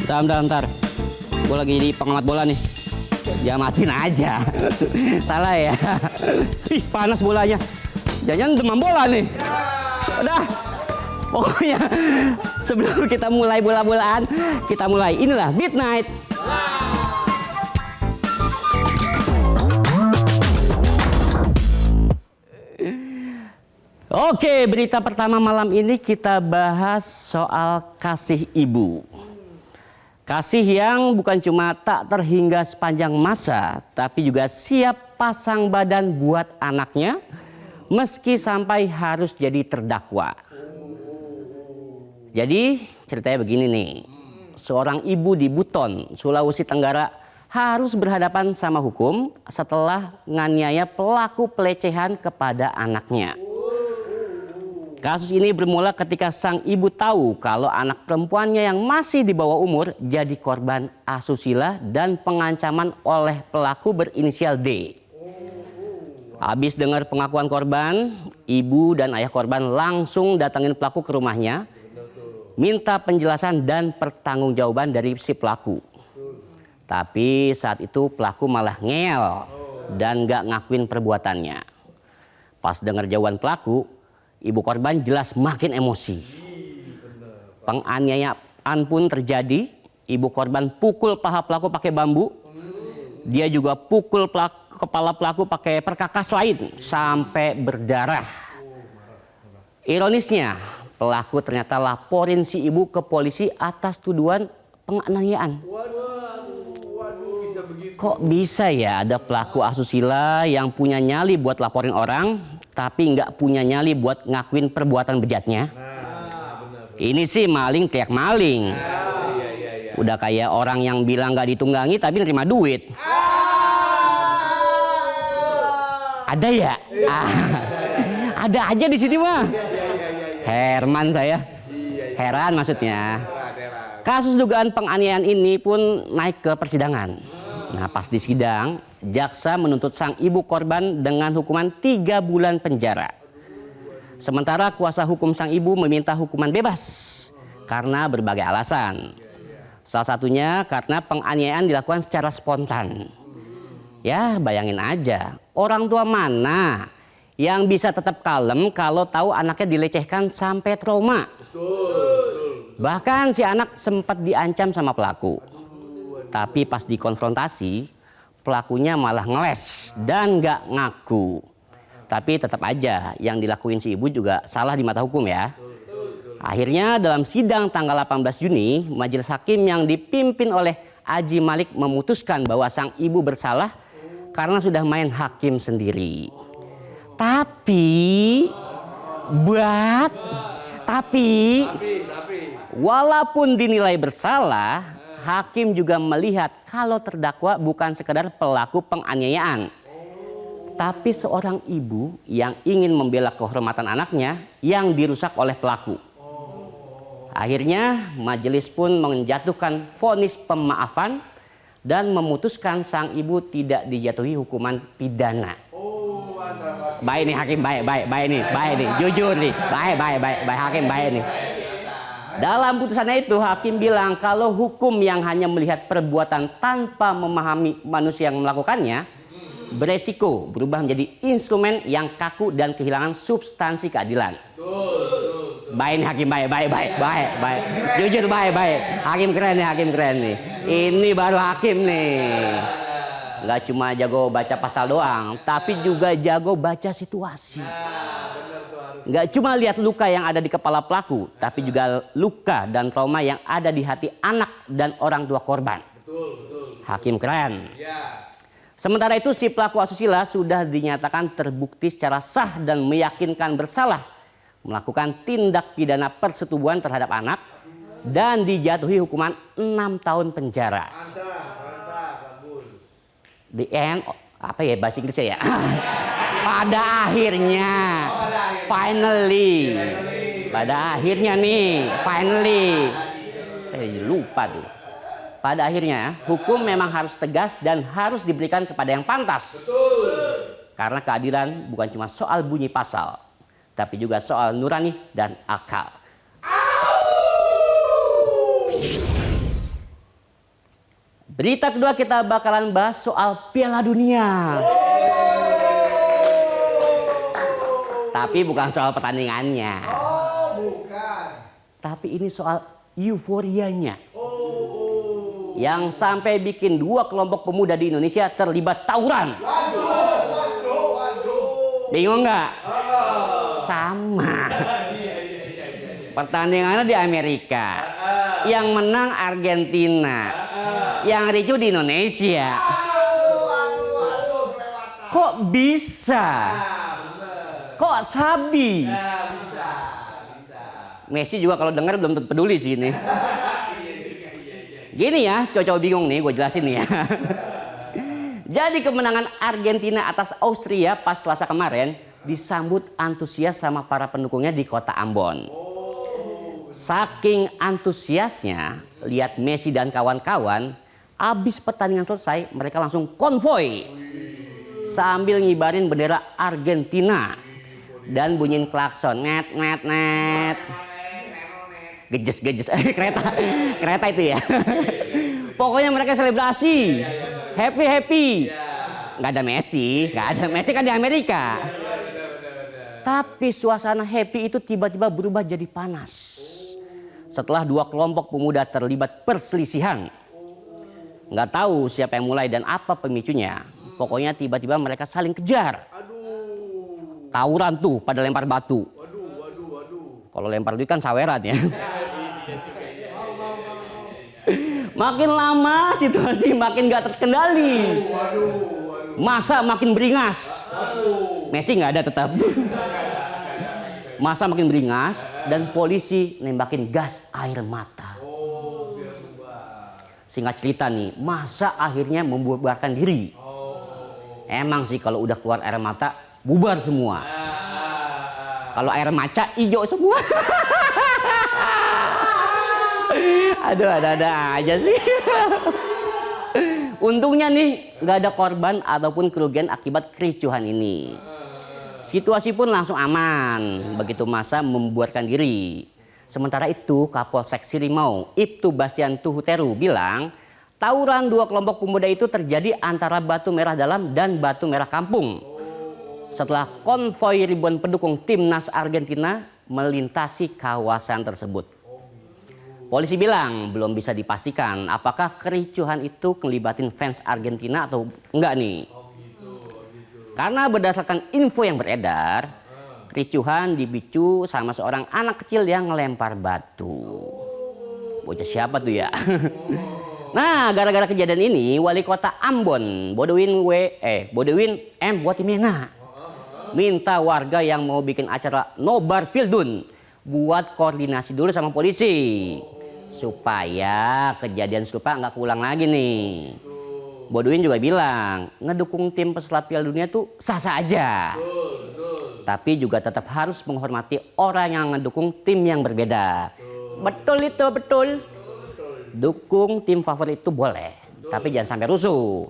Bentar. Gue lagi di pengamat bola nih. Ya matiin aja. Salah ya. Ih, panas bolanya. Jangan demam bola nih. Udah. Pokoknya sebelum kita mulai bola-bolaan, kita mulai. Inilah Midnight. Oke, berita pertama malam ini kita bahas soal kasih ibu. Kasih yang bukan cuma tak terhingga sepanjang masa, tapi juga siap pasang badan buat anaknya, meski sampai harus jadi terdakwa. Jadi ceritanya begini nih, seorang ibu di Buton, Sulawesi Tenggara harus berhadapan sama hukum setelah menganiaya pelaku pelecehan kepada anaknya. Kasus ini bermula ketika sang ibu tahu kalau anak perempuannya yang masih di bawah umur jadi korban asusila dan pengancaman oleh pelaku berinisial D. Habis dengar pengakuan korban, ibu dan ayah korban langsung datangin pelaku ke rumahnya, minta penjelasan dan pertanggungjawaban dari si pelaku. Tapi saat itu pelaku malah ngeyel dan gak ngakuin perbuatannya. Pas dengar jawaban pelaku, ibu korban jelas makin emosi. Penganiayaan pun terjadi. Ibu korban pukul paha pelaku pakai bambu. Dia juga pukul kepala pelaku pakai perkakas lain sampai berdarah. Ironisnya, pelaku ternyata laporin si ibu ke polisi atas tuduhan penganiayaan. Kok bisa ya ada pelaku asusila yang punya nyali buat laporin orang, tapi nggak punya nyali buat ngakuin perbuatan bejatnya? Ini sih maling teriak maling. Udah kayak orang yang bilang nggak ditunggangi tapi nerima duit. Ada ya? Ada aja di sini mah. Herman saya. Heran maksudnya. Kasus dugaan penganiayaan ini pun naik ke persidangan. Nah, pas di sidang, jaksa menuntut sang ibu korban dengan hukuman 3 bulan penjara. Sementara kuasa hukum sang ibu meminta hukuman bebas karena berbagai alasan. Salah satunya karena penganiayaan dilakukan secara spontan. Ya, bayangin aja, orang tua mana yang bisa tetap kalem kalau tahu anaknya dilecehkan sampai trauma. Bahkan si anak sempat diancam sama pelaku. Tapi pas dikonfrontasi, pelakunya malah ngeles dan gak ngaku. Tapi tetap aja yang dilakuin si ibu juga salah di mata hukum ya. Akhirnya dalam sidang tanggal 18 Juni, majelis hakim yang dipimpin oleh Aji Malik memutuskan bahwa sang ibu bersalah karena sudah main hakim sendiri. Tapi walaupun dinilai bersalah, hakim juga melihat kalau terdakwa bukan sekedar pelaku penganiayaan, tapi seorang ibu yang ingin membela kehormatan anaknya yang dirusak oleh pelaku. Akhirnya majelis pun menjatuhkan vonis pemaafan dan memutuskan sang ibu tidak dijatuhi hukuman pidana. Baik nih hakim, baik nih, jujur nih, baik hakim, baik nih. Dalam putusannya itu hakim bilang kalau hukum yang hanya melihat perbuatan tanpa memahami manusia yang melakukannya beresiko berubah menjadi instrumen yang kaku dan kehilangan substansi keadilan. Baik nih hakim, baik. Jujur baik. Hakim keren nih. Ini baru hakim nih. Nggak cuma jago baca pasal doang, tapi juga jago baca situasi. Nggak cuma lihat luka yang ada di kepala pelaku, tapi juga luka dan trauma yang ada di hati anak dan orang tua korban. Hakim keren. Sementara itu si pelaku asusila sudah dinyatakan terbukti secara sah dan meyakinkan bersalah melakukan tindak pidana persetubuhan terhadap anak dan dijatuhi hukuman 6 tahun penjara. The end, apa ya bahasa Inggrisnya ya? Pada akhirnya, finally, saya lupa tuh. Pada akhirnya, hukum memang harus tegas dan harus diberikan kepada yang pantas. Karena keadilan bukan cuma soal bunyi pasal, tapi juga soal nurani dan akal. Berita kedua kita bakalan bahas soal Piala Dunia. Tapi bukan soal pertandingannya. Tapi ini soal euforianya. Yang sampai bikin 2 kelompok pemuda di Indonesia terlibat tawuran. Bingung nggak? Sama. Pertandingannya di Amerika. Yang menang Argentina. Yang ricu di Indonesia. Kok bisa? Kok sabi? Messi juga kalau dengar belum tentu peduli sih ini. Gini ya, cowok bingung nih, gue jelasin nih ya. Jadi kemenangan Argentina atas Austria pas Selasa kemarin disambut antusias sama para pendukungnya di kota Ambon. Saking antusiasnya, lihat Messi dan kawan-kawan, abis pertandingan selesai, mereka langsung konvoy sambil ngibarin bendera Argentina dan bunyiin klakson, net net net. Gejes kereta itu ya. Pokoknya mereka selebrasi, happy. Nggak ada Messi kan di Amerika. Tapi suasana happy itu tiba-tiba berubah jadi panas setelah 2 kelompok pemuda terlibat perselisihan. Nggak tahu siapa yang mulai dan apa pemicunya. Pokoknya tiba-tiba mereka saling kejar. Tawuran tuh pada lempar batu. Kalau lempar duit kan saweran ya. Makin lama situasi makin gak terkendali. Masa makin beringas. Messi nggak ada tetap. Masa makin beringas dan polisi nembakin gas air mata. Singkat cerita nih, masa akhirnya membubarkan diri. Emang sih kalau udah keluar air mata bubar semua. Kalau air maca hijau semua. Aduh, ada aja sih. Untungnya nih nggak ada korban ataupun kerugian akibat kericuhan ini. Situasi pun langsung aman begitu massa membubarkan diri. Sementara itu Kapolsek Sirimau Ibtu Bastian Tuhuteru bilang tawuran 2 kelompok pemuda itu terjadi antara Batu Merah Dalam dan Batu Merah Kampung. Setelah konvoi ribuan pendukung timnas Argentina melintasi kawasan tersebut. Polisi bilang belum bisa dipastikan apakah kericuhan itu ngelibatin fans Argentina atau enggak nih. Karena berdasarkan info yang beredar, kericuhan dipicu sama seorang anak kecil yang ngelempar batu. Bocah siapa tuh ya? Nah, gara-gara kejadian ini, Wali Kota Ambon, Bodewin M. Buatimena, minta warga yang mau bikin acara nobar pildun buat koordinasi dulu sama polisi supaya kejadian serupa nggak keulang lagi nih. Bodewin juga bilang ngedukung tim pesulap Piala Dunia tuh sah-sah aja. Tapi juga tetap harus menghormati orang yang ngedukung tim yang berbeda. Betul itu, betul. Dukung tim favorit itu boleh, tapi jangan sampai rusuh.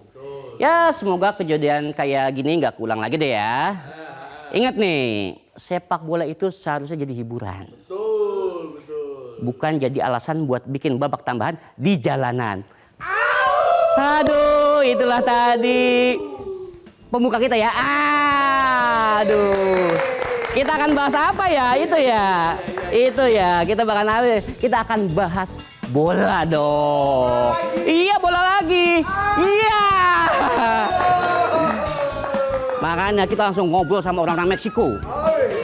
Ya semoga kejadian kayak gini nggak keulang lagi deh ya. Ingat nih, sepak bola itu seharusnya jadi hiburan. Bukan jadi alasan buat bikin babak tambahan di jalanan. Aduh, itulah tadi pembuka kita ya. Aduh. Kita akan bahas apa ya? Itu ya. Kita akan bahas bola dong. Iya, bola lagi. Iya. Makanya kita langsung ngobrol sama orang-orang Meksiko.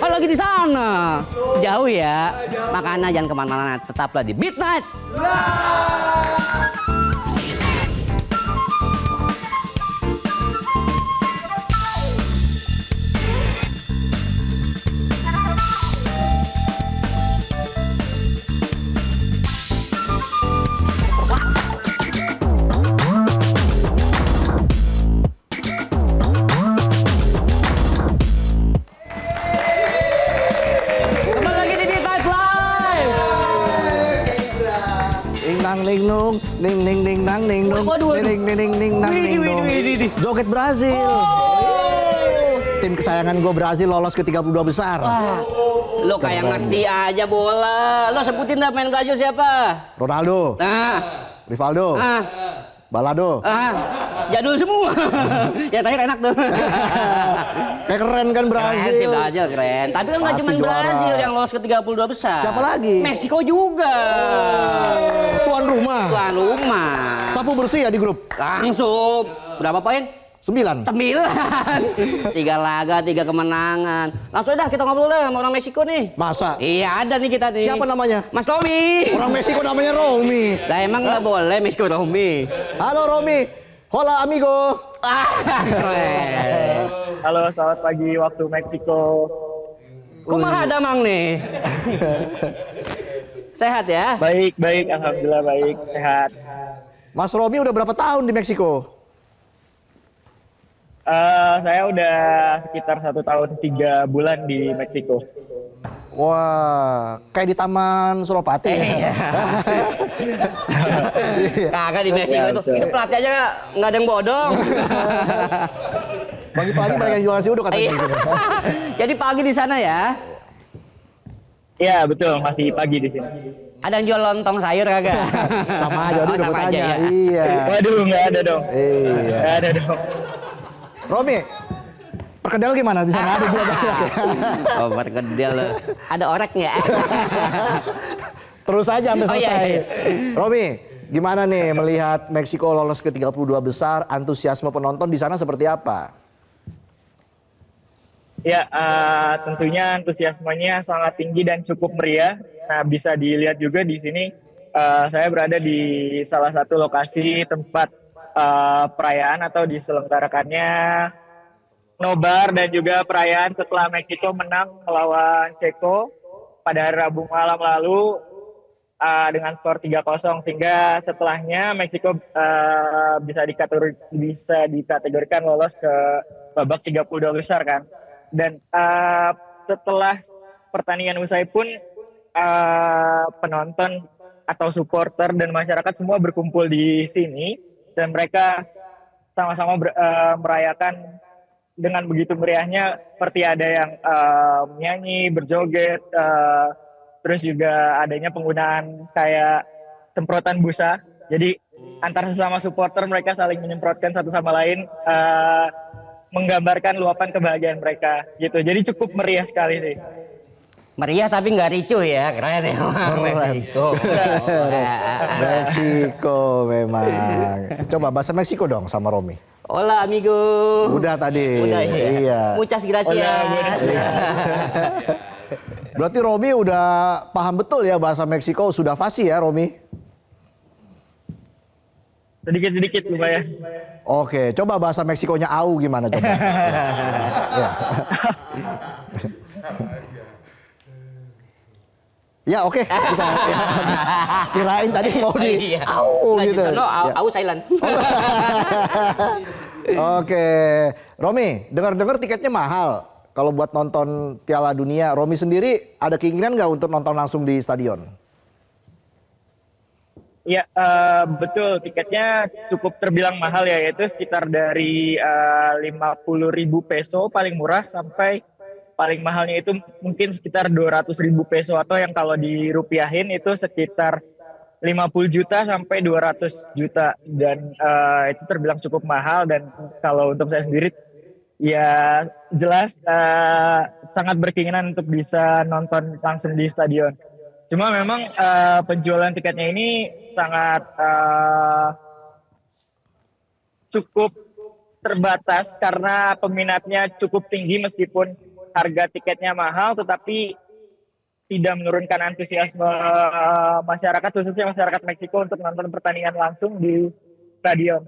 Kan lagi di sana. Jauh ya. Makanya jangan kemana-mana. Tetaplah di Beat Night. Joget Brazil. Tim kesayangan gue Brazil lolos ke 32 besar. Lo kayak ngerti aja bola. Lo sebutin dah main Brazil siapa? Ronaldo. Nah. Rivaldo. Balado. Jadul semua. Yang terakhir enak tuh. Kayak keren kan Brazil. Keren, aja keren. Tapi kan nggak Pasti cuma juara. Brazil yang lolos ke 32 besar. Siapa lagi? Meksiko juga. Tuan rumah. Tuan rumah. Sapu bersih ya di grup. Langsung. Berapa poin? 9. 9. 3 laga, 3 kemenangan. Langsung dah kita ngobrol deh sama orang Meksiko nih. Masa? Iya ada nih kita nih. Siapa namanya? Mas Romi. Orang Meksiko namanya Romi. Lah emang nggak boleh Meksiko Romi. Halo Romi. Hola amigo. Keren. Halo, selamat pagi waktu Meksiko. Kumaha damang nih? Sehat ya? Baik, alhamdulillah baik, sehat. Mas Romi udah berapa tahun di Meksiko? Saya udah sekitar 1 tahun 3 bulan di Meksiko. Wah, kayak di Taman Suropati. Iya. Kagak di Meksiko itu. betul. Itu pelatih aja nggak ada yang bodong. Pagi-pagi banyak yang jual nasi uduk katanya di sini. Jadi pagi di sana ya? Iya, betul, masih pagi di sini. Ada yang jual lontong sayur kagak? Sama aja, udah sama bertanya. aja ya. Iya. Waduh, nggak ada dong. Iya. Nggak ada dong. Romi, perkedel gimana di sana? Ada juga banyak. Oh, perkedel. Ada orek nggak? Terus aja sampai Oh, iya, selesai. iya. Romi, gimana nih melihat Meksiko lolos ke 32 besar, antusiasme penonton di sana seperti apa? Ya, tentunya antusiasmenya sangat tinggi dan cukup meriah. Nah, bisa dilihat juga di sini, saya berada di salah satu lokasi tempat perayaan atau diselenggarakannya nobar dan juga perayaan setelah Meksiko menang melawan Ceko pada hari Rabu malam lalu dengan skor 3-0, sehingga setelahnya Meksiko bisa dikategorikan lolos ke babak 32 besar kan. Dan setelah pertandingan usai pun penonton atau supporter dan masyarakat semua berkumpul di sini dan mereka sama-sama merayakan dengan begitu meriahnya, seperti ada yang menyanyi, berjoget, terus juga adanya penggunaan kayak semprotan busa. Jadi antar sesama supporter mereka saling menyemprotkan satu sama lain, menggambarkan luapan kebahagiaan mereka gitu. Jadi cukup meriah sekali sih. Meriah tapi nggak ricuh ya, keren ya. Meksiko. Meksiko memang. Coba bahasa Meksiko dong sama Romi. Hola amigo. Udah tadi. Udah ya. Iya. Muchas gracias. Berarti Romi udah paham betul ya bahasa Meksiko, sudah fasih ya Romi? Sedikit-sedikit lumayan. Oke, coba bahasa Meksikonya au gimana coba? Ya. Ya oke, kita kirain tadi mau di Iya. au Nah, gitu. di sana, Ya. au silent. Oke, Romi, dengar-dengar tiketnya mahal. Kalau buat nonton Piala Dunia, Romi sendiri ada keinginan nggak untuk nonton langsung di stadion? Ya, betul. Tiketnya cukup terbilang mahal ya, yaitu sekitar dari 50.000 peso paling murah sampai paling mahalnya itu mungkin sekitar 200.000 peso, atau yang kalau dirupiahin itu sekitar 50 juta sampai 200 juta. Dan itu terbilang cukup mahal, dan kalau untuk saya sendiri ya jelas sangat berkeinginan untuk bisa nonton langsung di stadion. Cuma memang penjualan tiketnya ini sangat cukup terbatas karena peminatnya cukup tinggi, meskipun harga tiketnya mahal tetapi tidak menurunkan antusiasme masyarakat, khususnya masyarakat Meksiko untuk nonton pertandingan langsung di stadion.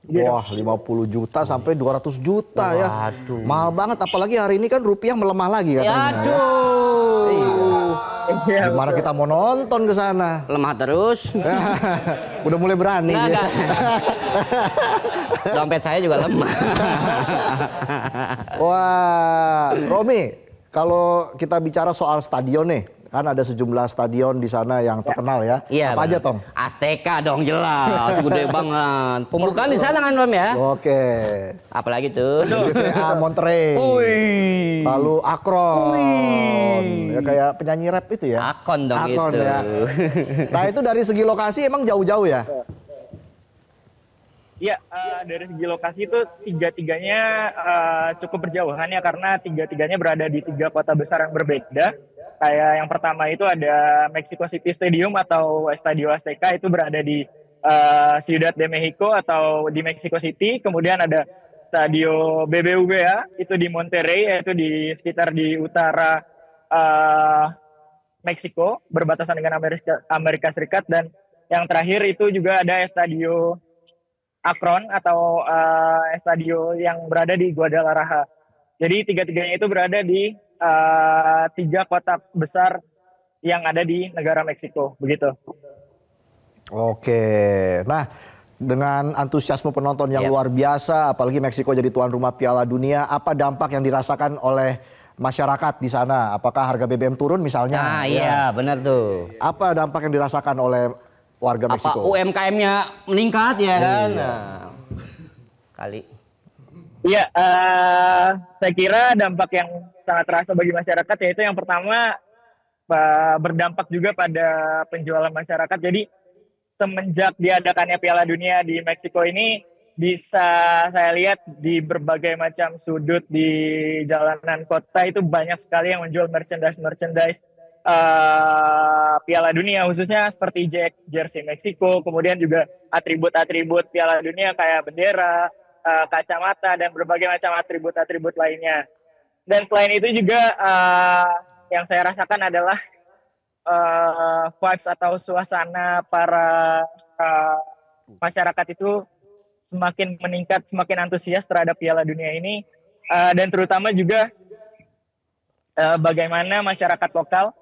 Gitu. Wah, 50 juta sampai 200 juta ya. Waduh. Mahal banget, apalagi hari ini kan rupiah melemah lagi katanya. Aduh. Iya, Gimana betul. kita mau nonton ke sana? Lemah terus. Udah mulai berani. Nggak, dia. nggak. Dompet saya juga lemah. Wah, Romi, kalau kita bicara soal stadion nih, kan ada sejumlah stadion di sana yang terkenal ya. Iya. Apa aja, benar. Tong? Azteca dong jelas, gede banget. Pembukaan di sana kan Rom ya? Oke. Apalagi tuh? BVA Monterrey. Wih. Lalu Akron. Wih. Ya kayak penyanyi rap itu ya. Akon dong Akon itu. ya. Nah, itu dari segi lokasi emang jauh-jauh ya? Ya, dari segi lokasi itu tiga-tiganya cukup berjauhan ya karena tiga-tiganya berada di tiga kota besar yang berbeda. Kayak yang pertama itu ada Mexico City Stadium atau Estadio Azteca itu berada di Ciudad de Mexico atau di Mexico City. Kemudian ada Stadio BBVA itu di Monterrey yaitu di sekitar di utara uh, Meksiko berbatasan dengan Amerika Serikat, dan yang terakhir itu juga ada Estadio Akron atau Estadio yang berada di Guadalajara. Jadi tiga-tiganya itu berada di tiga kota besar yang ada di negara Meksiko, begitu. Oke, nah dengan antusiasme penonton yang luar biasa, apalagi Meksiko jadi tuan rumah Piala Dunia, apa dampak yang dirasakan oleh masyarakat di sana? Apakah harga BBM turun misalnya? Nah iya benar tuh. Apa dampak yang dirasakan oleh warga Meksiko? Apa UMKM-nya meningkat ya kan? Nah, kali. Iya, saya kira dampak yang sangat terasa bagi masyarakat yaitu yang pertama berdampak juga pada penjualan masyarakat. Jadi semenjak diadakannya Piala Dunia di Meksiko ini bisa saya lihat di berbagai macam sudut di jalanan kota itu banyak sekali yang menjual merchandise Piala Dunia, khususnya seperti jersey Meksiko, kemudian juga atribut-atribut Piala Dunia kayak bendera, kacamata, dan berbagai macam atribut-atribut lainnya. Dan selain itu juga yang saya rasakan adalah vibes atau suasana para masyarakat itu semakin meningkat, semakin antusias terhadap Piala Dunia ini, dan terutama juga bagaimana masyarakat lokal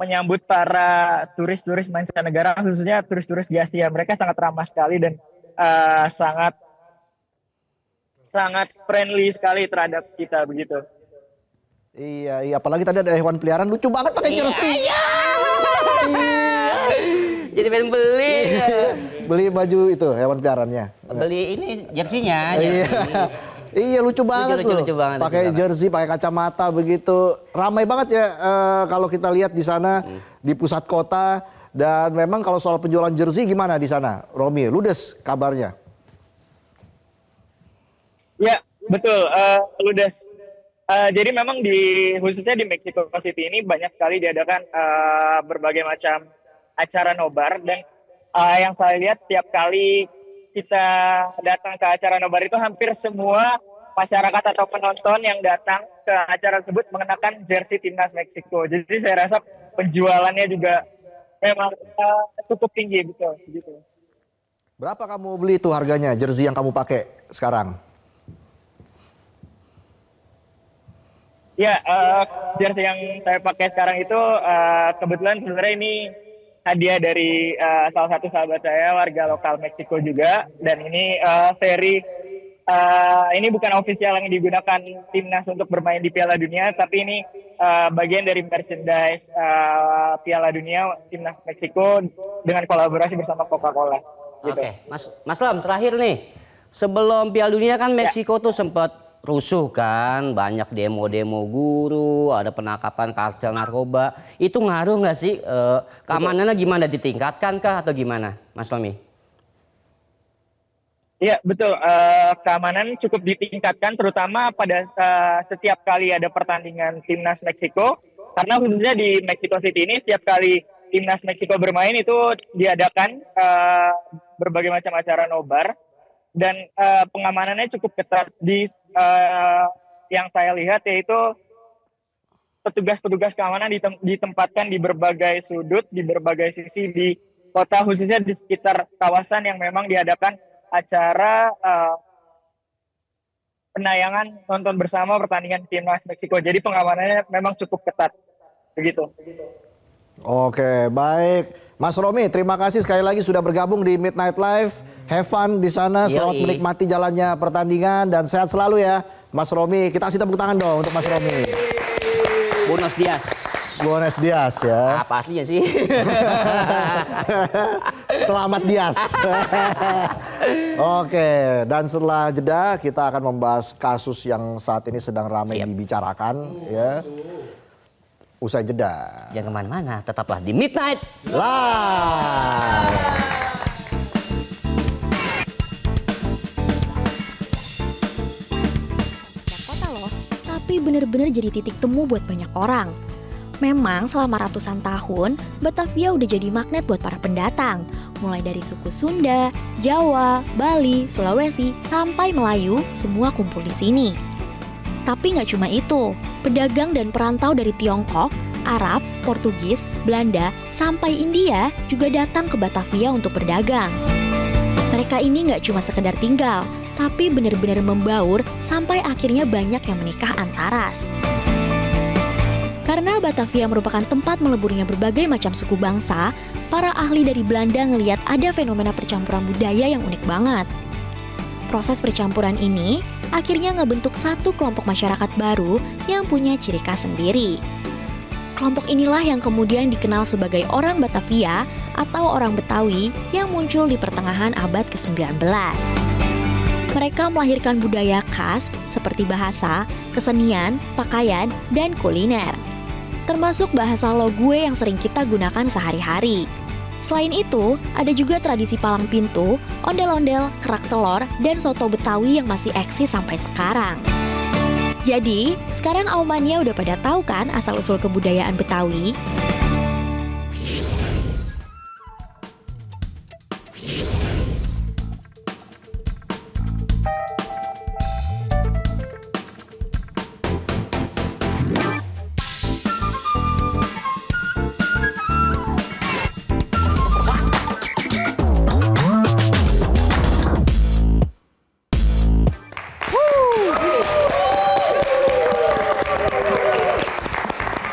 menyambut para turis-turis mancanegara, khususnya turis-turis di Asia. Mereka sangat ramah sekali dan sangat friendly sekali terhadap kita, begitu. Iya, apalagi tadi ada hewan peliharaan lucu banget pakai jersey. Iya. Jadi pengen beli. Beli baju itu hewan peliharaannya. Beli ini jersinya. Iya lucu banget loh. Lucu banget. Pakai jersey, pakai kacamata begitu. Ramai banget ya kalau kita lihat di sana di pusat kota. Dan memang kalau soal penjualan jersey gimana di sana, Romi? Ludes kabarnya. Ya, betul. Ludes. Jadi memang khususnya di Mexico City ini banyak sekali diadakan berbagai macam acara nobar, dan yang saya lihat tiap kali kita datang ke acara nobar itu hampir semua masyarakat atau penonton yang datang ke acara tersebut mengenakan jersey timnas Meksiko. Jadi saya rasa penjualannya juga memang cukup tinggi gitu. Berapa kamu beli itu harganya jersey yang kamu pakai sekarang? Ya, jersey yang saya pakai sekarang itu kebetulan sebenarnya ini hadiah dari salah satu sahabat saya, warga lokal Meksiko juga. Dan ini seri, ini bukan official yang digunakan timnas untuk bermain di Piala Dunia, tapi ini bagian dari merchandise Piala Dunia timnas Meksiko dengan kolaborasi bersama Coca-Cola. Gitu. Oke, Mas Lam, terakhir nih. Sebelum Piala Dunia kan Meksiko tuh sempat rusuh kan, banyak demo-demo guru, ada penangkapan kartel narkoba. Itu ngaruh nggak sih? Keamanannya gimana, ditingkatkan kah atau gimana, Mas Lomi? Iya betul, keamanan cukup ditingkatkan terutama pada setiap kali ada pertandingan timnas Meksiko, karena khususnya di Mexico City ini setiap kali timnas Meksiko bermain itu diadakan berbagai macam acara nobar, dan pengamanannya cukup ketat. Yang saya lihat yaitu petugas-petugas keamanan ditempatkan di berbagai sudut, di berbagai sisi di kota, khususnya di sekitar kawasan yang memang diadakan acara penayangan nonton bersama pertandingan timnas Meksiko. Jadi pengamanannya memang cukup ketat, begitu. Oke, baik. Mas Romi, terima kasih sekali lagi sudah bergabung di Midnight Live. Have fun di sana, selamat menikmati jalannya pertandingan dan sehat selalu ya, Mas Romi. Kita kasih tepuk tangan dong untuk Mas Romi. Buenos dias. Buenos dias ya. Apa aslinya sih? Selamat dias. Oke, dan setelah jeda kita akan membahas kasus yang saat ini sedang ramai dibicarakan ya. Usai jeda. Jangan kemana-mana, tetaplah di Midnight Live. benar-benar jadi titik temu buat banyak orang. Memang selama ratusan tahun, Batavia udah jadi magnet buat para pendatang. Mulai dari suku Sunda, Jawa, Bali, Sulawesi, sampai Melayu, semua kumpul di sini. Tapi nggak cuma itu, pedagang dan perantau dari Tiongkok, Arab, Portugis, Belanda, sampai India juga datang ke Batavia untuk berdagang. Mereka ini nggak cuma sekedar tinggal, tapi benar-benar membaur sampai akhirnya banyak yang menikah antaras. Karena Batavia merupakan tempat meleburnya berbagai macam suku bangsa, para ahli dari Belanda ngelihat ada fenomena percampuran budaya yang unik banget. Proses percampuran ini akhirnya ngebentuk satu kelompok masyarakat baru yang punya ciri khas sendiri. Kelompok inilah yang kemudian dikenal sebagai orang Batavia atau orang Betawi yang muncul di pertengahan abad ke-19. Mereka melahirkan budaya khas seperti bahasa, kesenian, pakaian, dan kuliner. Termasuk bahasa Logue yang sering kita gunakan sehari-hari. Selain itu, ada juga tradisi palang pintu, ondel-ondel, kerak telur, dan soto Betawi yang masih eksis sampai sekarang. Jadi, sekarang Aumania udah pada tahu kan asal-usul kebudayaan Betawi?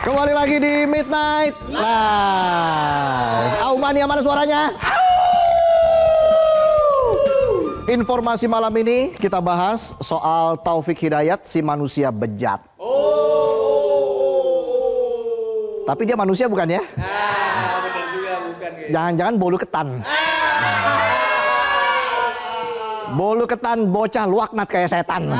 Kembali lagi di Midnight Live. Aumania mana suaranya? Informasi malam ini kita bahas soal Taufik Hidayat, si manusia bejat. Tapi dia manusia bukan ya? Benar juga bukan kayaknya. Jangan-jangan bolu ketan. Bolu ketan bocah luaknat kayak setan.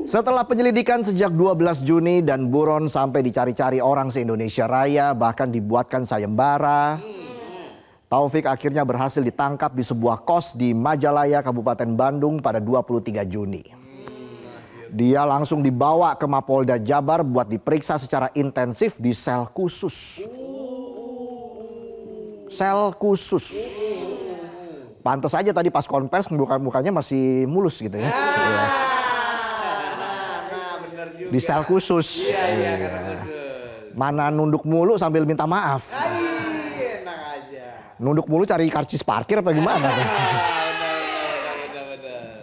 Setelah penyelidikan sejak 12 Juni dan buron sampai dicari-cari orang se-Indonesia Raya, bahkan dibuatkan sayembara, Taufik akhirnya berhasil ditangkap di sebuah kos di Majalaya, Kabupaten Bandung pada 23 Juni. Dia langsung dibawa ke Mapolda Jabar buat diperiksa secara intensif di sel khusus. Sel khusus. Pantes aja tadi pas konvers mukanya masih mulus gitu ya. Iya. Di sel khusus. Iya, karena khusus. Mana nunduk mulu sambil minta maaf. Enak aja. Nunduk mulu cari karcis parkir apa gimana? Benar.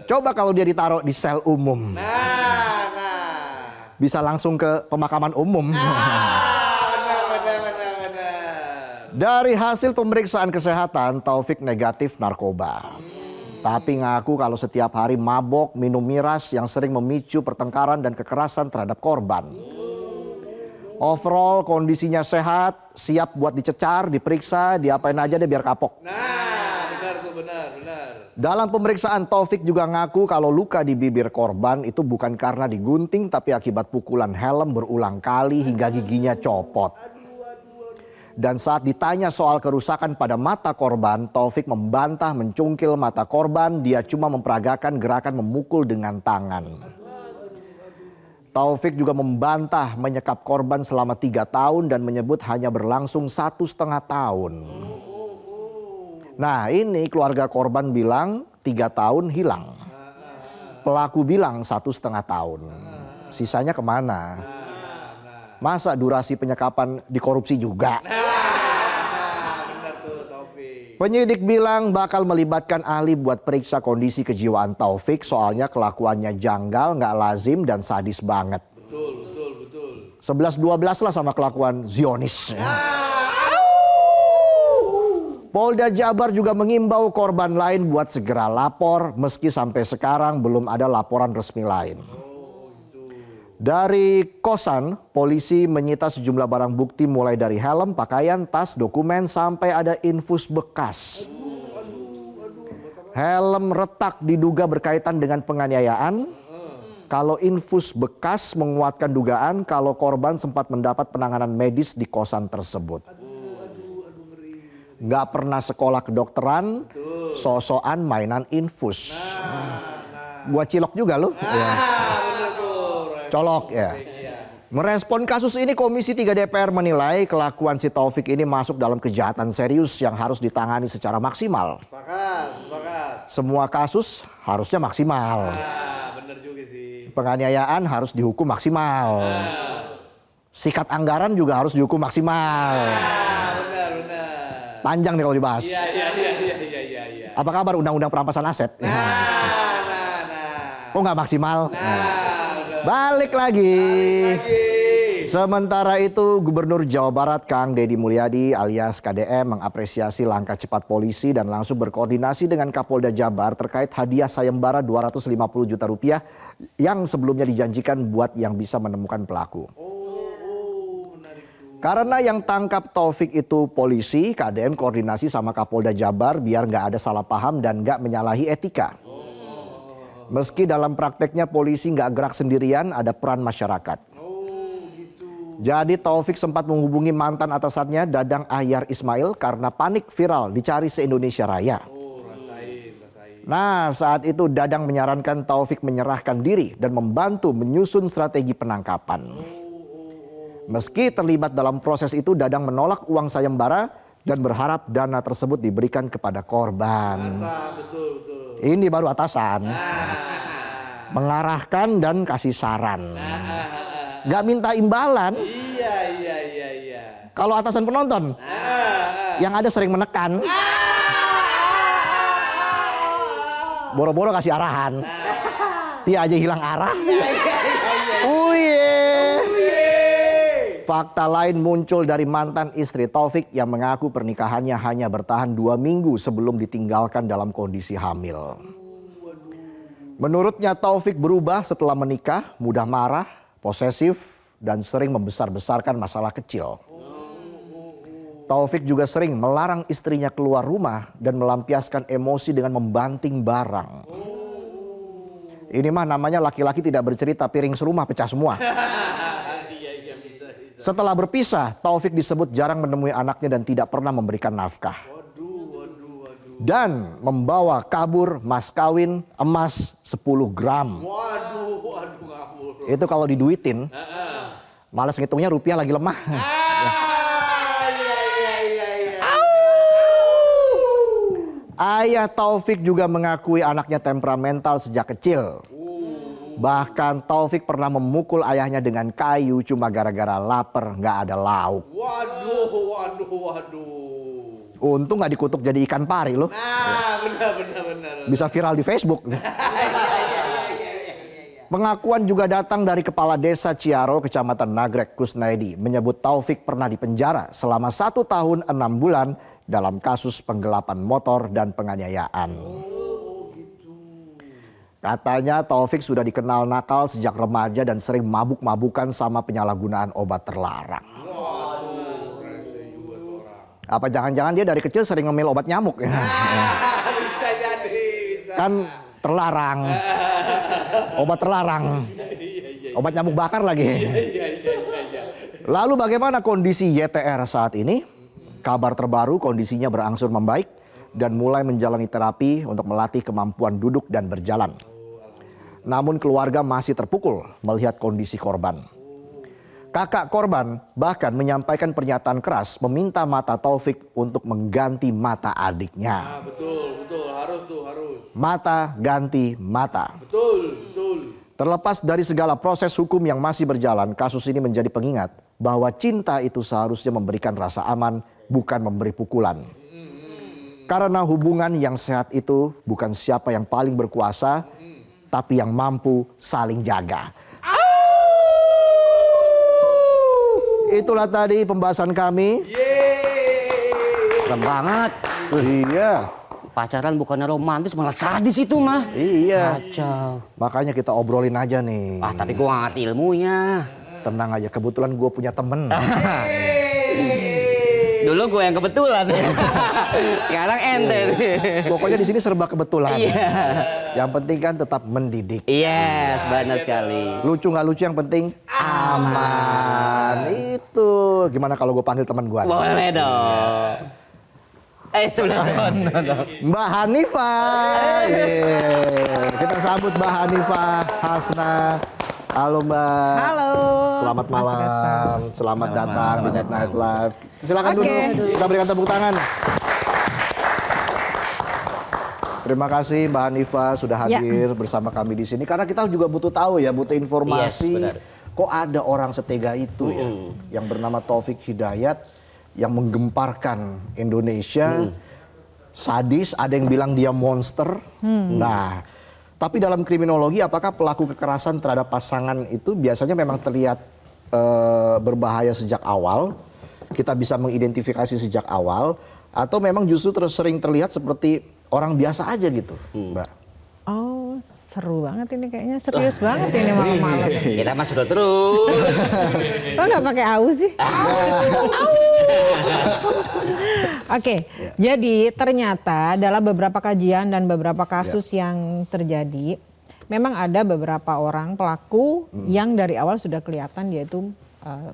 Coba kalau dia ditaruh di sel umum. Nah. Bisa langsung ke pemakaman umum. Benar. Dari hasil pemeriksaan kesehatan, Taufik negatif narkoba. Tapi ngaku kalau setiap hari mabok, minum miras yang sering memicu pertengkaran dan kekerasan terhadap korban. Overall kondisinya sehat, siap buat dicecar, diperiksa, diapain aja deh biar kapok. Nah, benar tuh, benar. Dalam pemeriksaan, Taufik juga ngaku kalau luka di bibir korban itu bukan karena digunting tapi akibat pukulan helm berulang kali hingga giginya copot. Dan saat ditanya soal kerusakan pada mata korban, Taufik membantah mencungkil mata korban, dia cuma memperagakan gerakan memukul dengan tangan. Taufik juga membantah menyekap korban selama 3 tahun dan menyebut hanya berlangsung 1,5 tahun. Nah ini keluarga korban bilang 3 tahun hilang. Pelaku bilang 1,5 tahun. Sisanya kemana? Masa durasi penyekapan dikorupsi juga? Benar tuh, Taufik. Penyidik bilang bakal melibatkan ahli buat periksa kondisi kejiwaan Taufik, soalnya kelakuannya janggal, nggak lazim dan sadis banget. Betul. 11-12 lah sama kelakuan Zionis. Polda Jabar juga mengimbau korban lain buat segera lapor, meski sampai sekarang belum ada laporan resmi lain. Dari kosan, polisi menyita sejumlah barang bukti mulai dari helm, pakaian, tas, dokumen, sampai ada infus bekas. Helm retak diduga berkaitan dengan penganiayaan. Kalau infus bekas menguatkan dugaan kalau korban sempat mendapat penanganan medis di kosan tersebut. Nggak pernah sekolah kedokteran, sosokan mainan infus. Gua cilok juga loh. Ya. Colok ya. Merespon kasus ini, Komisi 3 DPR menilai kelakuan si Taufik ini masuk dalam kejahatan serius yang harus ditangani secara maksimal. Sepakat. Semua kasus harusnya maksimal. Bener juga sih. Penganiayaan harus dihukum maksimal. Sikat anggaran juga harus dihukum maksimal. Benar. Panjang nih kalau dibahas. Iya. Apa kabar undang-undang perampasan aset? Nah. Kok nggak maksimal? Balik lagi. Sementara itu, Gubernur Jawa Barat Kang Deddy Mulyadi alias KDM mengapresiasi langkah cepat polisi dan langsung berkoordinasi dengan Kapolda Jabar terkait hadiah sayembara 250 juta rupiah yang sebelumnya dijanjikan buat yang bisa menemukan pelaku. Karena yang tangkap Taufik itu polisi, KDM koordinasi sama Kapolda Jabar biar nggak ada salah paham dan nggak menyalahi etika. Meski dalam prakteknya polisi nggak gerak sendirian, ada peran masyarakat. Jadi Taufik sempat menghubungi mantan atasannya Dadang Ahyar Ismail karena panik viral dicari se-Indonesia Raya. Nah, saat itu Dadang menyarankan Taufik menyerahkan diri dan membantu menyusun strategi penangkapan. Meski terlibat dalam proses itu, Dadang menolak uang sayembara dan berharap dana tersebut diberikan kepada korban. Betul. Ini baru atasan. Mengarahkan dan kasih saran. Gak minta imbalan. Iya. Kalau atasan penonton, yang ada sering menekan. Boro-boro kasih arahan. Dia aja hilang arah. Fakta lain muncul dari mantan istri Taufik yang mengaku pernikahannya hanya bertahan 2 minggu sebelum ditinggalkan dalam kondisi hamil. Menurutnya Taufik berubah setelah menikah, mudah marah, posesif, dan sering membesar-besarkan masalah kecil. Taufik juga sering melarang istrinya keluar rumah dan melampiaskan emosi dengan membanting barang. Ini mah namanya laki-laki tidak bercerita, piring serumah pecah semua. Setelah berpisah, Taufik disebut jarang menemui anaknya dan tidak pernah memberikan nafkah. Dan membawa kabur mas kawin emas 10 gram. Ngapur. Itu kalau diduitin, males ngitungnya, rupiah lagi lemah. Ayah Taufik juga mengakui anaknya temperamental sejak kecil. Bahkan Taufik pernah memukul ayahnya dengan kayu cuma gara-gara lapar, nggak ada lauk. Waduh. Untung nggak dikutuk jadi ikan pari loh. Benar. Bisa viral di Facebook. Pengakuan juga datang dari Kepala Desa Ciaro, Kecamatan Nagrek, Kusnaidi, menyebut Taufik pernah dipenjara selama 1 tahun 6 bulan dalam kasus penggelapan motor dan penganiayaan. Katanya Taufik sudah dikenal nakal sejak remaja dan sering mabuk-mabukan sama penyalahgunaan obat terlarang. Apa jangan-jangan dia dari kecil sering ngemil obat nyamuk? Bisa jadi. Kan terlarang. Obat terlarang. Obat nyamuk bakar lagi. Lalu bagaimana kondisi YTR saat ini? Kabar terbaru, kondisinya berangsur membaik dan mulai menjalani terapi untuk melatih kemampuan duduk dan berjalan. Namun keluarga masih terpukul melihat kondisi korban. Kakak korban bahkan menyampaikan pernyataan keras meminta mata Taufik untuk mengganti mata adiknya. Betul. Harus. Mata ganti mata. Betul. Terlepas dari segala proses hukum yang masih berjalan, kasus ini menjadi pengingat bahwa cinta itu seharusnya memberikan rasa aman, bukan memberi pukulan. Karena hubungan yang sehat itu bukan siapa yang paling berkuasa, tapi yang mampu saling jaga. Itulah tadi pembahasan kami. Keren banget. Iya. Pacaran bukannya romantis, malah sadis itu mah. Iya. Kacau. Makanya kita obrolin aja nih. Tapi gua nggak ngerti ilmunya. Tenang aja, kebetulan gue punya temen. Dulu gue yang kebetulan. Sekarang ente. Pokoknya di sini serba kebetulan. Iya. Yang penting kan tetap mendidik. Yes, benar sekali. Lucu nggak lucu yang penting aman. Itu gimana kalau gue panggil teman gue? Boleh dong. Sebelah sana dong. Mbak Hanifah. Kita sambut Mbak Hanifah Hasna Halo Mbak. Halo. Selamat Mas malam. Kaisang. Selamat datang di Midnight Live. Silakan Oke. duduk. Kita berikan tepuk tangan. Terima kasih Mbak Hanifa sudah hadir bersama kami di sini karena kita juga butuh tahu ya, butuh informasi. Yes, benar. Kok ada orang setega itu ya yang bernama Taufik Hidayat yang menggemparkan Indonesia. Sadis, ada yang bilang dia monster. Nah, tapi dalam kriminologi apakah pelaku kekerasan terhadap pasangan itu biasanya memang terlihat berbahaya sejak awal? Kita bisa mengidentifikasi sejak awal atau memang justru sering terlihat seperti orang biasa aja gitu, Mbak? Oh, seru banget ini kayaknya, serius banget ini malam-malam. Kita masuk terus. Kok nggak pakai au sih? Oke, jadi ternyata dalam beberapa kajian dan beberapa kasus yang terjadi, memang ada beberapa orang pelaku yang dari awal sudah kelihatan dia itu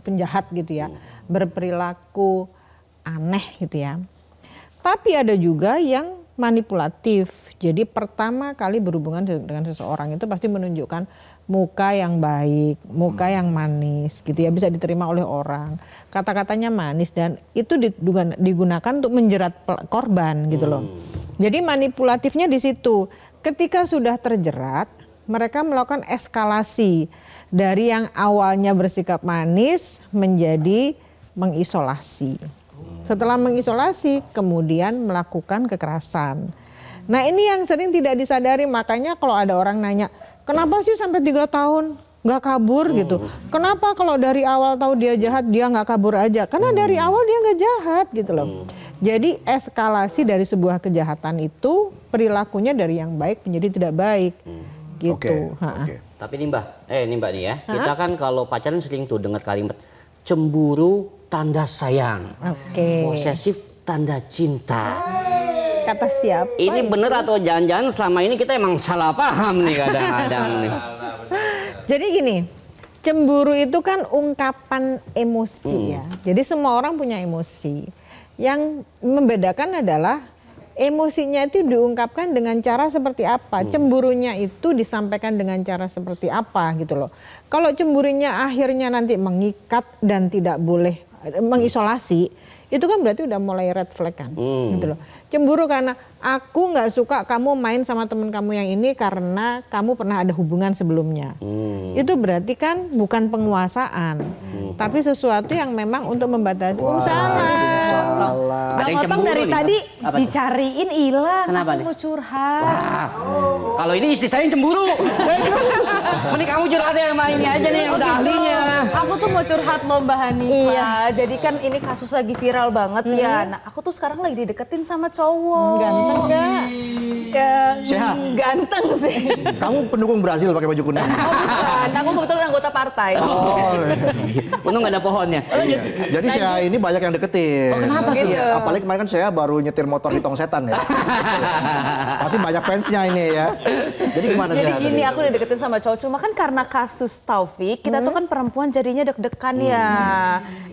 penjahat gitu ya, berperilaku aneh gitu ya. Tapi ada juga yang manipulatif. Jadi pertama kali berhubungan dengan seseorang itu pasti menunjukkan muka yang baik, muka yang manis gitu ya, bisa diterima oleh orang. Kata-katanya manis dan itu digunakan untuk menjerat korban gitu loh. Jadi manipulatifnya di situ. Ketika sudah terjerat, mereka melakukan eskalasi dari yang awalnya bersikap manis menjadi mengisolasi. Setelah mengisolasi, kemudian melakukan kekerasan. Nah ini yang sering tidak disadari, makanya kalau ada orang nanya, kenapa sih sampai 3 tahun nggak kabur gitu? Kenapa kalau dari awal tahu dia jahat, dia nggak kabur aja? Karena dari awal dia nggak jahat gitu loh. Jadi eskalasi dari sebuah kejahatan itu, perilakunya dari yang baik menjadi tidak baik gitu. Oke. Tapi nih Mbak nih ya, kita kan kalau pacaran sering tuh dengar kalimat cemburu tanda sayang, posesif tanda cinta. Kata siapa? Ini bener atau jangan-jangan selama ini kita emang salah paham nih kadang-kadang nih. Jadi gini, cemburu itu kan ungkapan emosi ya. Jadi semua orang punya emosi. Yang membedakan adalah emosinya itu diungkapkan dengan cara seperti apa. Cemburunya itu disampaikan dengan cara seperti apa gitu loh. Kalau cemburunya akhirnya nanti mengikat dan tidak boleh mengisolasi, itu kan berarti udah mulai red flag kan gitu loh. Cemburu karena aku nggak suka kamu main sama temen kamu yang ini karena kamu pernah ada hubungan sebelumnya. Itu berarti kan bukan penguasaan, tapi sesuatu yang memang untuk membatasi. Salah. Ada yang Bang Otong cemburu dari nih. tadi Apa tuh? dicariin hilang. Kenapa Aku nih? mau curhat. Wah, kalau ini istri saya yang cemburu. Mending kamu curhat ya sama ini aja nih yang udah ahlinya. Aku tuh mau curhat loh Mbak Hanifa. Jadi kan ini kasus lagi viral banget ya. Nah aku tuh sekarang lagi dideketin sama cowok. Ganteng nggak? Sehat. Ganteng sih. Kamu pendukung Brazil pakai baju kuning. Oh bukan, aku kebetulan anggota partai. Untung nggak ada pohonnya. Jadi saya ini banyak yang deketin. kenapa tuh? Iya, apalagi kemarin kan saya baru nyetir motor di tong setan ya. Pasti banyak fansnya ini ya. Jadi gimana Jadi Sehat gini, tadi? aku udah deketin sama cowok. Cuma kan karena kasus Taufik, kita tuh kan perempuan jadinya deg-degan ya.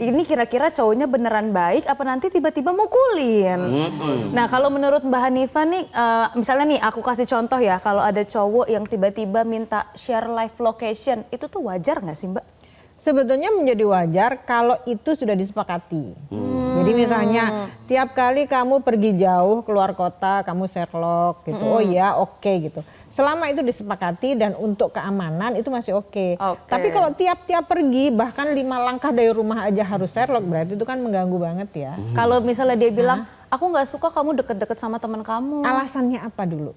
Ini kira-kira cowoknya beneran baik apa nanti tiba-tiba mukulin. Nah kalau menurut Mbak Hanifa nih, misalnya nih aku kasih contoh ya. Kalau ada cowok yang tiba-tiba minta share live location, itu tuh wajar nggak sih Mbak? Sebetulnya menjadi wajar kalau itu sudah disepakati. Jadi misalnya tiap kali kamu pergi jauh keluar kota, kamu Sherlock gitu. Oh iya, oke gitu. Selama itu disepakati dan untuk keamanan itu masih oke. Tapi kalau tiap-tiap pergi bahkan 5 langkah dari rumah aja harus Sherlock, berarti itu kan mengganggu banget ya. Kalau misalnya dia bilang, aku nggak suka kamu deket-deket sama teman kamu. Alasannya apa dulu?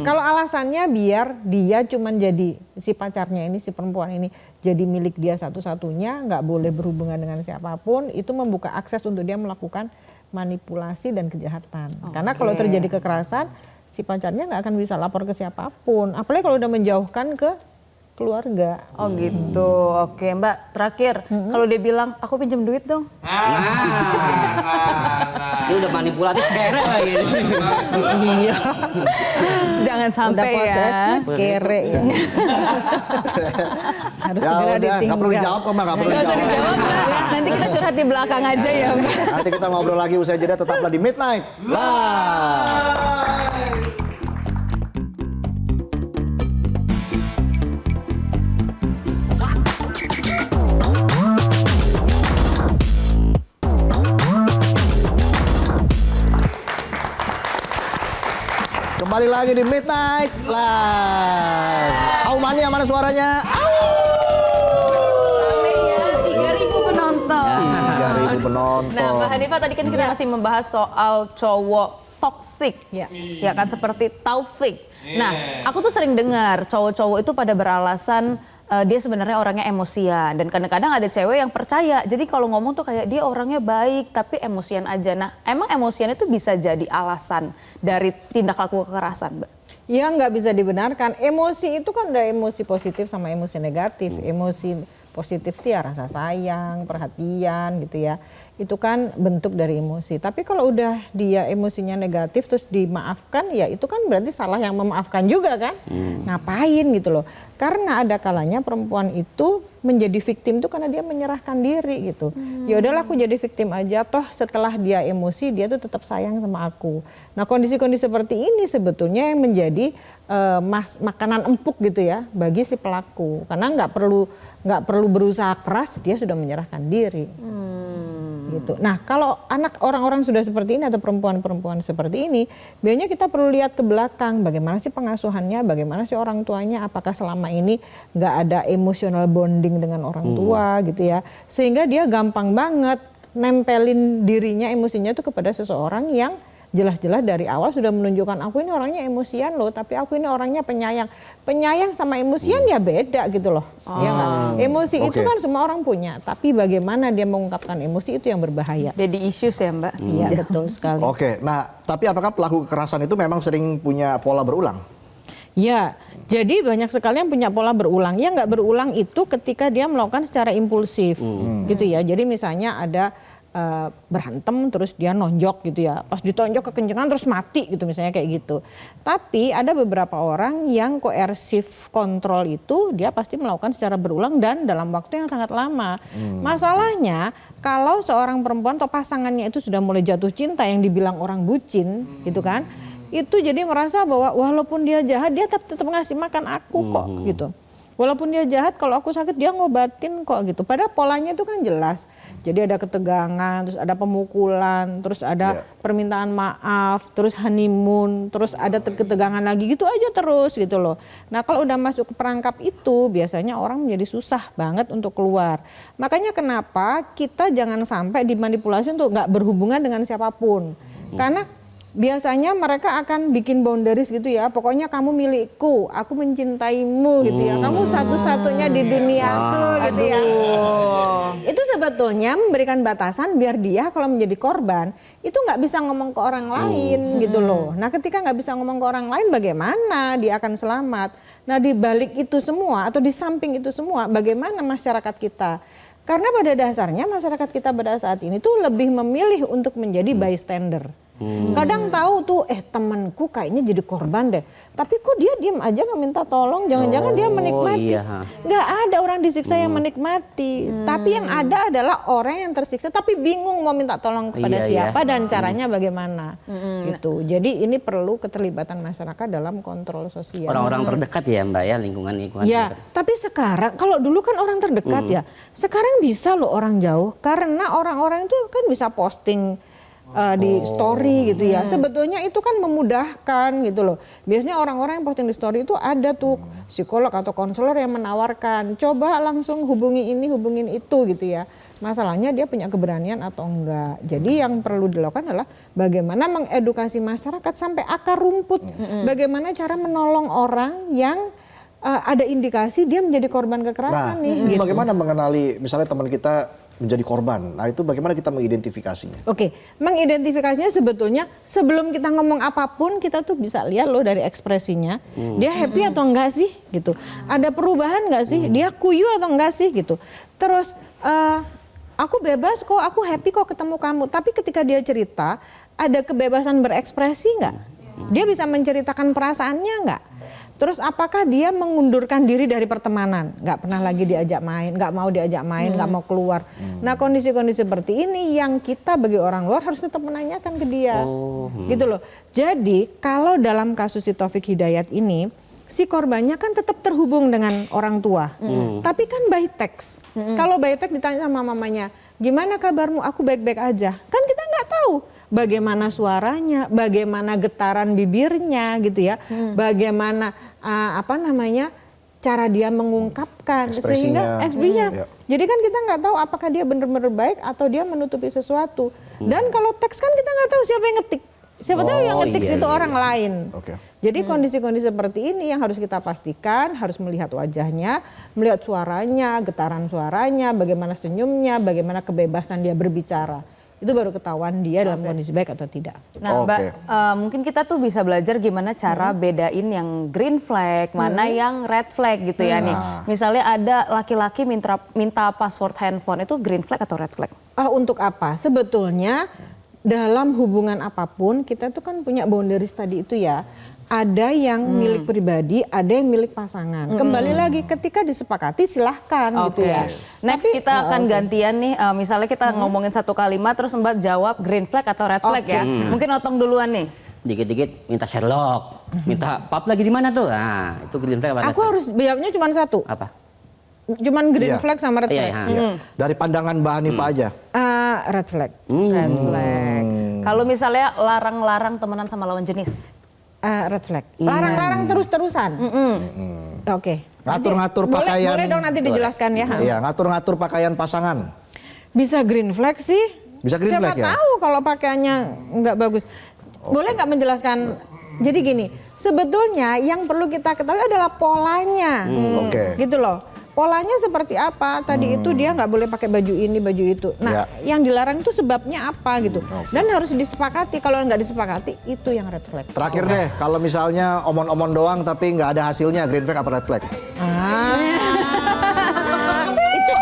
Kalau alasannya biar dia cuman jadi si pacarnya ini, si perempuan ini jadi milik dia satu-satunya, nggak boleh berhubungan dengan siapapun, itu membuka akses untuk dia melakukan manipulasi dan kejahatan. Karena kalau terjadi kekerasan, si pacarnya nggak akan bisa lapor ke siapapun. Apalagi kalau udah menjauhkan ke keluarga. Oh gitu, oke Mbak. Terakhir, kalau dia bilang, aku pinjam duit dong. Ini udah manipulatif kere lagi. Iya. Jangan Udah sampai ya. posesif, kere ya. Harus Ya segera udah, ditinggal. nggak perlu dijawab kok Mbak, nggak perlu Nggak usah dijawab. dijawab, Mbak. Nanti kita curhat di belakang aja ya Mbak. Nanti kita ngobrol lagi usai jeda, tetaplah di Midnight Live. Kembali lagi di Midnight Live. Mania mana suaranya? Rame ya, 3.000 penonton. 3.000 penonton. Nah, Mbak Hanifah tadi kan kita masih membahas soal cowok toksik. Ya kan seperti Taufik. Nah, aku tuh sering dengar cowok-cowok itu pada beralasan dia sebenarnya orangnya emosian dan kadang-kadang ada cewek yang percaya. Jadi kalau ngomong tuh kayak dia orangnya baik tapi emosian aja. Nah, emang emosian itu bisa jadi alasan dari tindak laku kekerasan, Mbak? Ya nggak bisa dibenarkan. Emosi itu kan ada emosi positif sama emosi negatif. Emosi positif itu ya rasa sayang, perhatian gitu ya. Itu kan bentuk dari emosi. Tapi kalau udah dia emosinya negatif terus dimaafkan, ya itu kan berarti salah yang memaafkan juga kan. Ngapain gitu loh. Karena ada kalanya perempuan itu menjadi victim tuh karena dia menyerahkan diri gitu. Ya udahlah aku jadi victim aja, toh setelah dia emosi dia tuh tetap sayang sama aku. Nah kondisi-kondisi seperti ini sebetulnya yang menjadi makanan empuk gitu ya bagi si pelaku. Karena nggak perlu berusaha keras, dia sudah menyerahkan diri. Gitu. Nah kalau anak orang-orang sudah seperti ini atau perempuan-perempuan seperti ini, biasanya kita perlu lihat ke belakang bagaimana sih pengasuhannya, bagaimana sih orang tuanya, apakah selama ini nggak ada emotional bonding dengan orang tua gitu ya, sehingga dia gampang banget nempelin dirinya emosinya itu kepada seseorang yang jelas-jelas dari awal sudah menunjukkan aku ini orangnya emosian loh, tapi aku ini orangnya penyayang. Penyayang sama emosian ya beda gitu loh. Ya nggak? Emosi itu kan semua orang punya, tapi bagaimana dia mengungkapkan emosi itu yang berbahaya. Jadi issues ya, Mbak? Iya betul sekali. Oke, nah tapi apakah pelaku kekerasan itu memang sering punya pola berulang? Ya, jadi banyak sekali yang punya pola berulang. Yang nggak berulang itu ketika dia melakukan secara impulsif, gitu ya. Jadi misalnya ada berantem terus dia nonjok gitu ya, pas ditonjok kekencengan terus mati gitu misalnya kayak gitu. Tapi ada beberapa orang yang koersif kontrol itu dia pasti melakukan secara berulang dan dalam waktu yang sangat lama. Masalahnya kalau seorang perempuan atau pasangannya itu sudah mulai jatuh cinta yang dibilang orang bucin gitu kan, itu jadi merasa bahwa walaupun dia jahat dia tetap ngasih makan aku kok gitu. Walaupun dia jahat, kalau aku sakit dia ngobatin kok gitu. Padahal polanya itu kan jelas. Jadi ada ketegangan, terus ada pemukulan, terus ada permintaan maaf, terus honeymoon, terus ada ketegangan lagi gitu aja terus gitu loh. Nah kalau udah masuk ke perangkap itu biasanya orang menjadi susah banget untuk keluar. Makanya kenapa kita jangan sampai dimanipulasi untuk nggak berhubungan dengan siapapun. Karena biasanya mereka akan bikin boundaries gitu ya, pokoknya kamu milikku, aku mencintaimu gitu ya, kamu satu-satunya di dunia tuh gitu ya. Itu sebetulnya memberikan batasan biar dia kalau menjadi korban itu nggak bisa ngomong ke orang lain gitu loh. Nah ketika nggak bisa ngomong ke orang lain bagaimana dia akan selamat? Nah di balik itu semua atau di samping itu semua bagaimana masyarakat kita? Karena pada dasarnya masyarakat kita pada saat ini tuh lebih memilih untuk menjadi bystander. Kadang tahu tuh temanku kayaknya jadi korban deh, tapi kok dia diem aja nggak minta tolong, jangan-jangan dia menikmati. Nggak ada orang disiksa yang menikmati, tapi yang ada adalah orang yang tersiksa tapi bingung mau minta tolong kepada siapa dan caranya bagaimana gitu. Jadi ini perlu keterlibatan masyarakat dalam kontrol sosial. Orang-orang terdekat ya Mbak ya, lingkungan ya, tapi sekarang kalau dulu kan orang terdekat ya, sekarang bisa loh orang jauh karena orang-orang itu kan bisa posting di story gitu ya. Sebetulnya itu kan memudahkan gitu loh. Biasanya orang-orang yang posting di story itu ada tuh psikolog atau konselor yang menawarkan, coba langsung hubungi ini, hubungin itu gitu ya. Masalahnya dia punya keberanian atau enggak. Jadi yang perlu dilakukan adalah bagaimana mengedukasi masyarakat sampai akar rumput. Bagaimana cara menolong orang yang ada indikasi dia menjadi korban kekerasan nih. Gitu. Bagaimana mengenali misalnya teman kita menjadi korban. Nah itu bagaimana kita mengidentifikasinya? Oke, mengidentifikasinya sebetulnya sebelum kita ngomong apapun kita tuh bisa lihat loh dari ekspresinya. Dia happy atau enggak sih gitu. Ada perubahan enggak sih? Dia kuyu atau enggak sih gitu. Terus aku bebas kok, aku happy kok ketemu kamu. Tapi ketika dia cerita, ada kebebasan berekspresi enggak? Dia bisa menceritakan perasaannya enggak? Terus apakah dia mengundurkan diri dari pertemanan, nggak pernah lagi diajak main, nggak mau diajak main, nggak mau keluar. Nah kondisi-kondisi seperti ini yang kita bagi orang luar harus tetap menanyakan ke dia, gitu loh. Jadi kalau dalam kasus si Taufik Hidayat ini, si korbannya kan tetap terhubung dengan orang tua, tapi kan by text. Kalau by text ditanya sama mamanya, gimana kabarmu? Aku baik-baik aja. Kan kita nggak tahu. bagaimana suaranya, bagaimana getaran bibirnya gitu ya, bagaimana cara dia mengungkapkan Ekspresinya. sehingga ekspresinya. Ya. Jadi kan kita nggak tahu apakah dia benar-benar baik atau dia menutupi sesuatu. Dan kalau teks kan kita nggak tahu siapa yang ngetik. Siapa tahu yang ngetik iya, itu iya, orang lain. Oke. Jadi kondisi-kondisi seperti ini yang harus kita pastikan, harus melihat wajahnya, melihat suaranya, getaran suaranya, bagaimana senyumnya, bagaimana kebebasan dia berbicara. Itu baru ketahuan dia dalam kondisi baik atau tidak. Nah, Mbak, Oke. mungkin kita tuh bisa belajar gimana cara bedain yang green flag, mana yang red flag gitu ya nih. Misalnya ada laki-laki minta password handphone, itu green flag atau red flag? Untuk apa? Sebetulnya dalam hubungan apapun kita tuh kan punya boundaries tadi itu ya. Ada yang milik pribadi, ada yang milik pasangan. Kembali lagi ketika disepakati silahkan gitu ya. Next Tapi, kita akan gantian nih, misalnya kita ngomongin satu kalimat terus Mbak jawab green flag atau red flag ya. Mungkin Otong duluan nih. Dikit-dikit minta Sherlock, minta pap lagi di mana tuh? Nah, itu green flag apa? red Aku flag? harus jawabnya cuma satu. Apa? Cuman green Iya. flag sama red Iya, flag. iya. Ya. Dari pandangan Mbak Hanifah aja. Red flag. Red flag. Kalau misalnya larang-larang temenan sama lawan jenis. Red flag. Larang-larang terus-terusan. Oke. Ngatur-ngatur Nanti pakaian. Boleh dong nanti dijelaskan ya. Iya, ngatur-ngatur pakaian pasangan. Bisa green flag sih. Bisa green Siapa flag ya? tahu kalau pakaiannya nggak bagus. Boleh nggak menjelaskan? Jadi gini, sebetulnya yang perlu kita ketahui adalah polanya. Oke. Gitu loh. Polanya seperti apa? Tadi itu dia nggak boleh pakai baju ini, baju itu. Nah, yang dilarang itu sebabnya apa gitu. Dan harus disepakati. Kalau nggak disepakati, itu yang red flag. Terakhir deh, kalau misalnya omong-omong doang tapi nggak ada hasilnya, green flag apa red flag? Itu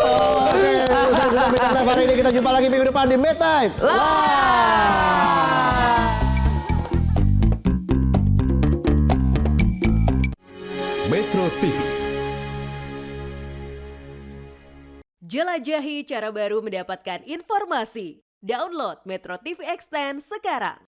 Oke, usai sudah Midnight Live hari ini, kita jumpa lagi minggu depan di Midnight Live. Metro TV. Jelajahi cara baru mendapatkan informasi. Download Metro TV Extend sekarang.